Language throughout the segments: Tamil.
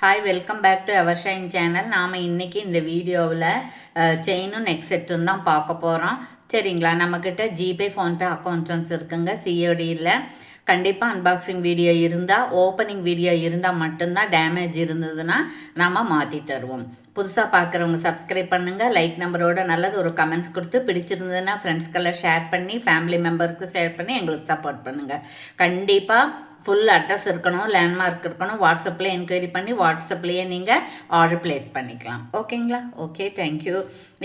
Hi, welcome back to our Shine channel. நாம் இன்றைக்கி இந்த வீடியோவில் செயினும் நெக் செட்டும் தான் பார்க்க போகிறோம். சரிங்களா, நம்மக்கிட்ட ஜிபே, ஃபோன்பே அக்கௌண்ட்ஸ் இருக்குங்க. சிஓடியில் கண்டிப்பாக அன்பாக்சிங் வீடியோ இருந்தால், ஓப்பனிங் வீடியோ இருந்தால் மட்டும்தான். டேமேஜ் இருந்ததுன்னா நம்ம மாற்றி தருவோம். புதுசாக பார்க்குறவங்க சப்ஸ்கிரைப் பண்ணுங்கள். லைக் நம்பரோட நல்லது ஒரு கமெண்ட்ஸ் கொடுத்து, பிடிச்சிருந்ததுன்னா ஃப்ரெண்ட்ஸ்க்கெல்லாம் ஷேர் பண்ணி, ஃபேமிலி மெம்பருக்கு ஷேர் பண்ணி எங்களுக்கு சப்போர்ட் பண்ணுங்கள். கண்டிப்பாக ஃபுல் அட்ரஸ் இருக்கணும், லேண்ட்மார்க் இருக்கணும். வாட்ஸ்அப்பில் என்கொயரி பண்ணி வாட்ஸ்அப்லேயே நீங்கள் ஆர்டர் ப்ளேஸ் பண்ணிக்கலாம். ஓகேங்களா? Okay, thank you.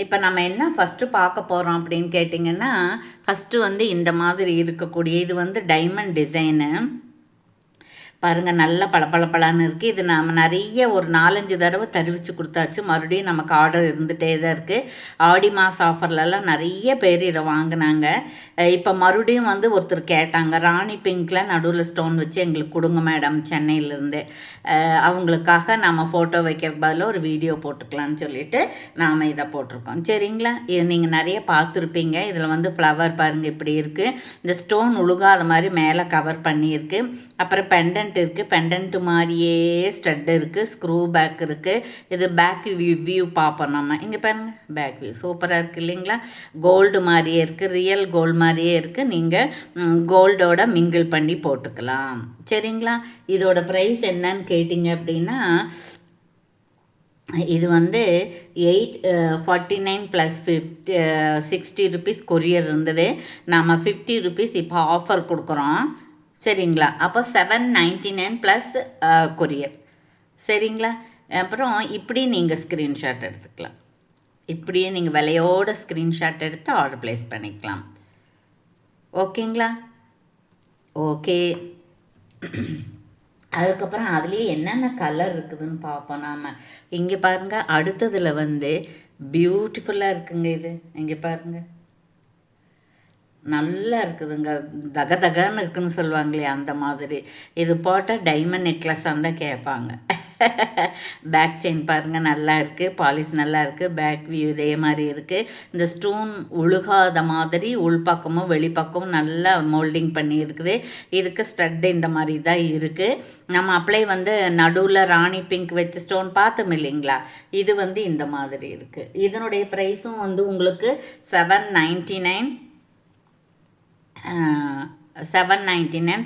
இப்போ நம்ம என்ன ஃபஸ்ட்டு பார்க்க போகிறோம் அப்படின்னு கேட்டிங்கன்னா, ஃபஸ்ட்டு இந்த மாதிரி இருக்கக்கூடிய இது டைமண்ட் டிசைனு பாருங்கள். நல்ல பளபளன்னு இருக்குது. இது நம்ம நிறைய ஒரு 4-5 தடவை தெரிவித்து கொடுத்தாச்சு. மறுபடியும் நமக்கு ஆர்டர் இருந்துகிட்டே தான் இருக்குது. ஆடி மாத ஆஃபர்லலாம் நிறைய பேர் இதை வாங்கினாங்க. இப்போ மறுபடியும் ஒருத்தர் கேட்டாங்க, ராணி பிங்க்கில் நடுவில் ஸ்டோன் வச்சு எங்களுக்கு கொடுங்க மேடம், சென்னையிலேருந்து. அவங்களுக்காக நம்ம ஃபோட்டோ வைக்கிறதுக்கு பதிலாக ஒரு வீடியோ போட்டுக்கலான்னு சொல்லிட்டு நாம் இதை போட்டிருக்கோம். சரிங்களா, இது நீங்கள் நிறைய பார்த்துருப்பீங்க. இதில் ஃப்ளவர் பாருங்கள் இப்படி இருக்குது. இந்த ஸ்டோன் உழுகாத மாதிரி மேலே கவர் பண்ணியிருக்கு. அப்புறம் பெண்டன்ட் இருக்குது. பெண்டன்ட் மாதிரியே ஸ்டட் இருக்குது. ஸ்க்ரூ பேக் இருக்குது. இது பேக் வியூ பார்ப்போம் நம்ம. இங்கே பாருங்கள், பேக் வியூ சூப்பராக இருக்குது இல்லைங்களா? கோல்டு மாதிரியே இருக்குது, ரியல் கோல்டு மாதிரியே இருக்குது. நீங்கள் கோல்டோட மிங்கிள் பண்ணி போட்டுக்கலாம். சரிங்களா, இதோட ப்ரைஸ் என்னன்னு கேட்டிங்க அப்படின்னா, இது 849 ப்ளஸ் 60 ருபீஸ் கொரியர் இருந்தது. நம்ம 50 ருபீஸ் இப்போ ஆஃபர் கொடுக்குறோம். சரிங்களா, அப்போ 799 ப்ளஸ் கொரியர். சரிங்களா, அப்புறம் இப்படி நீங்கள் ஸ்க்ரீன்ஷாட் எடுத்துக்கலாம். இப்படியே நீங்கள் விலையோட ஸ்க்ரீன்ஷாட் எடுத்து ஆர்டர் ப்ளேஸ் பண்ணிக்கலாம். ஓகேங்களா? ஓகே. அதுக்கப்புறம் அதுலேயே என்னென்ன கலர் இருக்குதுன்னு பார்ப்போம் நாம். இங்கே பாருங்கள், அடுத்ததில் பியூட்டிஃபுல்லாக இருக்குங்க. இது இங்கே பாருங்கள், நல்லா இருக்குதுங்க. தகன்னு இருக்குன்னு சொல்லுவாங்களே அந்த மாதிரி. இது போட்டால் டைமண்ட் நெக்லஸ் தான் கேட்பாங்க. பேக் செயின் பாருங்கள், நல்லா இருக்குது. பாலிஷ் நல்லா இருக்குது. பேக் வியூ இதே மாதிரி இருக்குது. இந்த ஸ்டோன் உழுகாத மாதிரி உள்பக்கமும் வெளிப்பக்கமும் நல்லா மோல்டிங் பண்ணி இருக்குது. இதுக்கு ஸ்டட்டு இந்த மாதிரி தான் இருக்குது. நம்ம அப்ளை நடுவில் ராணி பிங்க் வச்ச ஸ்டோன் பார்த்தோம் இல்லைங்களா? இது இந்த மாதிரி இருக்குது. இதனுடைய ப்ரைஸும் உங்களுக்கு 799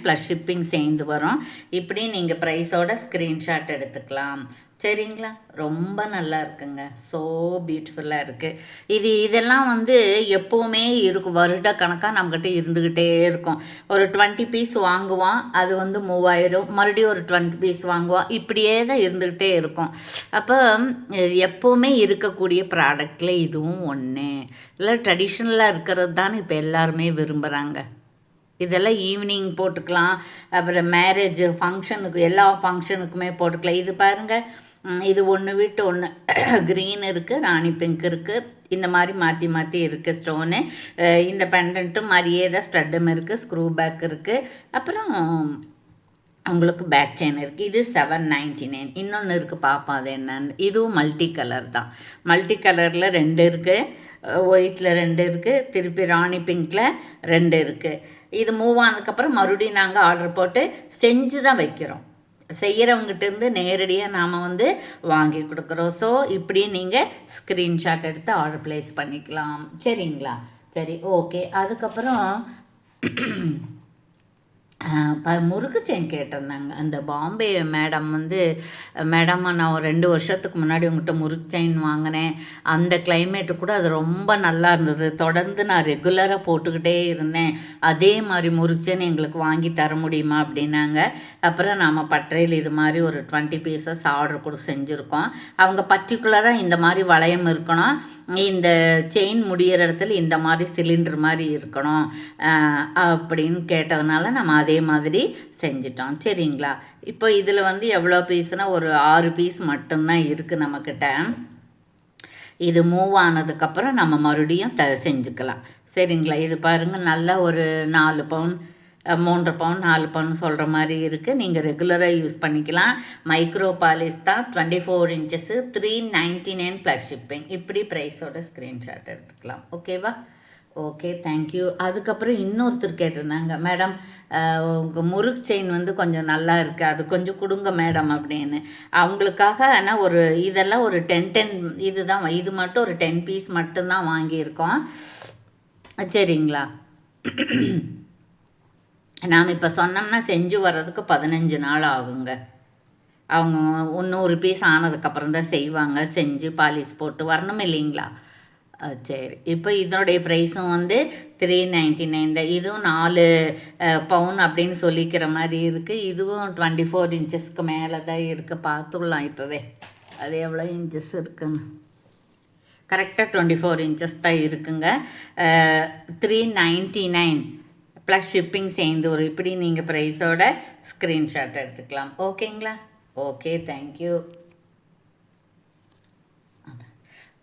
ப்ளஸ் ஷிப்பிங் சேர்ந்து வரும். இப்படி நீங்கள் ப்ரைஸோட ஸ்க்ரீன்ஷாட் எடுத்துக்கலாம். சரிங்களா, ரொம்ப நல்லா இருக்குங்க. ஸோ பியூட்டிஃபுல்லாக இருக்குது. இதெல்லாம் எப்போவுமே இருக்கும். வருட கணக்காக நம்மக்கிட்ட இருந்துக்கிட்டே இருக்கும். ஒரு 20 பீஸ் வாங்குவான், அது 3000. மறுபடியும் ஒரு 20 பீஸ் வாங்குவான். இப்படியே தான் இருந்துக்கிட்டே இருக்கும். அப்போ எப்போவுமே இருக்கக்கூடிய ப்ராடக்டில் இதுவும் ஒன்று. இல்லை, ட்ரெடிஷ்னலாக இருக்கிறது தானே இப்போ எல்லாருமே விரும்புகிறாங்க. இதெல்லாம் ஈவினிங் போட்டுக்கலாம். அப்புறம் மேரேஜ் ஃபங்க்ஷனுக்கு, எல்லா ஃபங்க்ஷனுக்குமே போட்டுக்கலாம். இது பாருங்கள், இது ஒன்று விட்டு ஒன்று க்ரீன் இருக்குது, ராணி பிங்க் இருக்குது. இந்த மாதிரி மாற்றி மாற்றி இருக்குது ஸ்டோனு. இந்த பெண்டன்ட்டும் மாதிரியே தான் ஸ்டட்டும் இருக்குது. ஸ்க்ரூ பேக் இருக்குது. அப்புறம் உங்களுக்கு பேக் செயின் இருக்குது. இது 799. இன்னொன்று இருக்குது, பார்ப்போம் அது என்னன்னு. இதுவும் மல்டி கலர் தான். மல்டி கலரில் 2 இருக்குது. ஒயிட்டில் 2 இருக்குது. திருப்பி ராணி பிங்க்கில் 2 இருக்குது. இது மூவ் ஆனதுக்கப்புறம் மறுபடியும் நாங்கள் ஆர்டர் போட்டு செஞ்சு தான் வைக்கிறோம். செய்கிறவங்ககிட்டேருந்து நேரடியாக நாம் வாங்கி கொடுக்குறோம். ஸோ இப்படி நீங்கள் ஸ்க்ரீன்ஷாட் எடுத்து ஆர்டர் ப்ளேஸ் பண்ணிக்கலாம். சரிங்களா? சரி, ஓகே. அதுக்கப்புறம் முறுக்கு செயின் கேட்டிருந்தாங்க. அந்த பாம்பே மேடம் மேடம் நான் ஒரு 2 வருஷத்துக்கு முன்னாடி உங்கள்கிட்ட முறுக்கு செயின் வாங்கினேன். அந்த கிளைமேட்டு கூட அது ரொம்ப நல்லா இருந்தது. தொடர்ந்து நான் ரெகுலராக போட்டுக்கிட்டே இருந்தேன். அதே மாதிரி முறுக்கு செயின் எங்களுக்கு வாங்கி தர முடியுமா அப்படின்னாங்க. அப்புறம் நாம் பட்டறையில் இது மாதிரி ஒரு 20 பீசஸ் ஆர்டர் கூட செஞ்சுருக்கோம். அவங்க பர்டிகுலராக இந்த மாதிரி வளையம் இருக்கணும், இந்த செயின் முடிகிற இடத்துல இந்த மாதிரி சிலிண்டர் மாதிரி இருக்கணும் அப்படின்னு கேட்டதுனால நம்ம அதே மாதிரி செஞ்சிட்டோம். சரிங்களா, இப்போ இதில் எவ்வளோ பீஸ்னால் ஒரு 6 பீஸ் மட்டும்தான் இருக்குது நம்மக்கிட்ட. இது மூவ் ஆனதுக்கப்புறம் நம்ம மறுபடியும் செஞ்சுக்கலாம். சரிங்களா, இது பாருங்கள், நல்லா ஒரு 4 பவுன் 3 பவுன் 4 பவுன் சொல்கிற மாதிரி இருக்குது. நீங்கள் ரெகுலராக யூஸ் பண்ணிக்கலாம். மைக்ரோ பாலிஷ் தான், 24 இன்ச்சஸ்ஸு, 399 ப்ளஸ் ஷிப்பிங். இப்படி ப்ரைஸோட ஸ்க்ரீன்ஷாட் எடுத்துக்கலாம். ஓகேவா? Okay, thank you. அதுக்கப்புறம் இன்னொருத்தர் கேட்டிருந்தாங்க, மேடம் உங்கள் முறுக்கு செயின் வந்து கொஞ்சம் நல்லா இருக்குது, அது கொஞ்சம் கொடுங்க மேடம் அப்படின்னு. அவங்களுக்காக ஆனால் இதெல்லாம் ஒரு 10 இதுதான், இது மட்டும் ஒரு 10 பீஸ் மட்டும்தான் வாங்கியிருக்கோம். சரிங்களா? நாம் இப்போ சொன்னோம்னா செஞ்சு வர்றதுக்கு 15 நாள் ஆகுங்க. அவங்க 100 பீஸ் ஆனதுக்கப்புறம் தான் செய்வாங்க. செஞ்சு பாலிஷ் போட்டு வரணும் இல்லைங்களா? சரி. இப்போ இதனுடைய ப்ரைஸும் வந்து 399 தான். இதுவும் 4 பவுன் அப்படின்னு சொல்லிக்கிற மாதிரி இருக்குது. இதுவும் 24 இன்ச்சஸ்க்கு மேலே தான் இருக்குது. பார்த்துடலாம் இப்போவே அது எவ்வளோ இன்ச்சஸ் இருக்குங்க. கரெக்டாக 24 இன்ச்சஸ் தான் இருக்குங்க. 399 ப்ளஸ் ஷிப்பிங் சேர்ந்து ஒரு இப்படி நீங்கள் ப்ரைஸோட ஸ்க்ரீன்ஷாட் எடுத்துக்கலாம். ஓகேங்களா? Okay, thank you.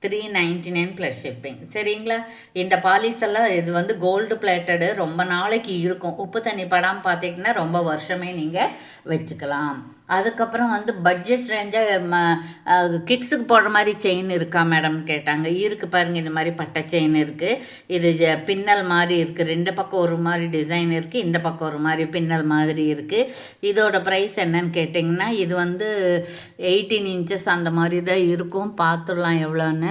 399 plus shipping. சரிங்களா? இந்த பாலிஸ் எல்லாம் இது வந்து கோல்டு பிளேட்டடு, ரொம்ப நாளைக்கு இருக்கும். உப்பு தண்ணி படாமல் பார்த்திங்கன்னா ரொம்ப வருஷமே நீங்கள் வச்சுக்கலாம். அதுக்கப்புறம் வந்து பட்ஜெட் ரேஞ்சாக கிட்ஸுக்கு போடுற மாதிரி செயின் இருக்கா மேடம்னு கேட்டாங்க. இருக்குது பாருங்கள், இந்த மாதிரி பட்டை செயின் இருக்குது. இது பின்னல் மாதிரி இருக்குது. 2 பக்கம் ஒரு மாதிரி டிசைன் இருக்குது, இந்த பக்கம் ஒரு மாதிரி பின்னல் மாதிரி இருக்குது. இதோட ப்ரைஸ் என்னன்னு கேட்டிங்கன்னா, இது வந்து 18 இன்ச்சஸ் அந்த மாதிரி தான் இருக்கும். பார்த்துடலாம் எவ்வளோன்னு.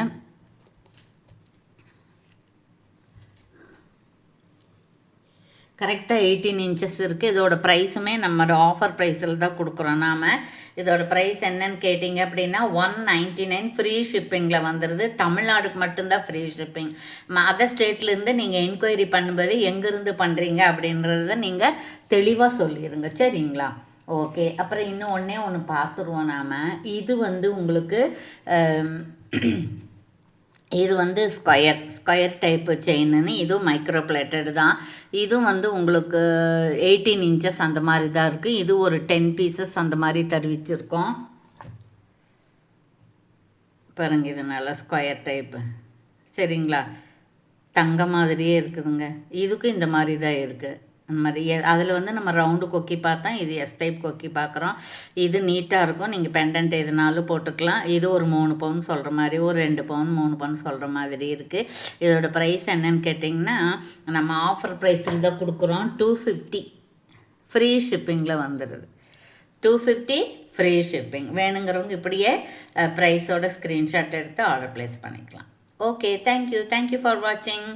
கரெக்டாக 18 இன்ச்சஸ் இருக்குது. இதோட ப்ரைஸுமே நம்ம ஆஃபர் ப்ரைஸில் தான் கொடுக்குறோம் நாம். இதோட ப்ரைஸ் என்னன்னு கேட்டிங்க அப்படின்னா 199 ஃப்ரீ ஷிப்பிங்கில் வந்துடுது. தமிழ்நாடுக்கு மட்டும்தான் ஃப்ரீ ஷிப்பிங். அதர் ஸ்டேட்லேருந்து நீங்கள் என்கொயரி பண்ணும்போது எங்கேருந்து பண்ணுறீங்க அப்படின்றத நீங்கள் தெளிவாக சொல்லிடுங்க. சரிங்களா? ஓகே. அப்புறம் இன்னும் ஒன்று பார்த்துருவோம் நாம். இது வந்து உங்களுக்கு இது வந்து ஸ்கொயர் டைப்பு செயின்னு. இதுவும் மைக்ரோ பிளேட்டடு தான். இதுவும் வந்து உங்களுக்கு 18 இன்ச்சஸ் அந்த மாதிரி தான் இருக்குது. இது ஒரு 10 பீசஸ் அந்த மாதிரி தருவிச்சிருக்கோம். பாருங்க, இது நல்லா ஸ்கொயர் டைப்பு. சரிங்களா? தங்க மாதிரியே இருக்குதுங்க. இதுக்கும் இந்த மாதிரி தான் இருக்குது. அந்த மாதிரி அதில் வந்து நம்ம ரவுண்டு கொக்கி பார்த்தா, இது எஸ் டைப் கொக்கி பார்க்குறோம். இது நீட்டாக இருக்கும். நீங்கள் பெண்டன்ட் எதுனாலும் போட்டுக்கலாம். இது ஒரு 3 பவுன் சொல்கிற மாதிரி, ஒரு 2 பவுன் 3 பவுன் சொல்கிற மாதிரி இருக்குது. இதோட ப்ரைஸ் என்னன்னு கேட்டிங்கன்னா, நம்ம ஆஃபர் ப்ரைஸில் தான் கொடுக்குறோம். 250 ஃப்ரீ ஷிப்பிங்கில் வந்துடுது. 250 ஃப்ரீ ஷிப்பிங். வேணுங்கிறவங்க இப்படியே ப்ரைஸோட ஸ்க்ரீன்ஷாட் எடுத்து ஆர்டர் ப்ளேஸ் பண்ணிக்கலாம். ஓகே, தேங்க்யூ ஃபார் வாட்சிங்.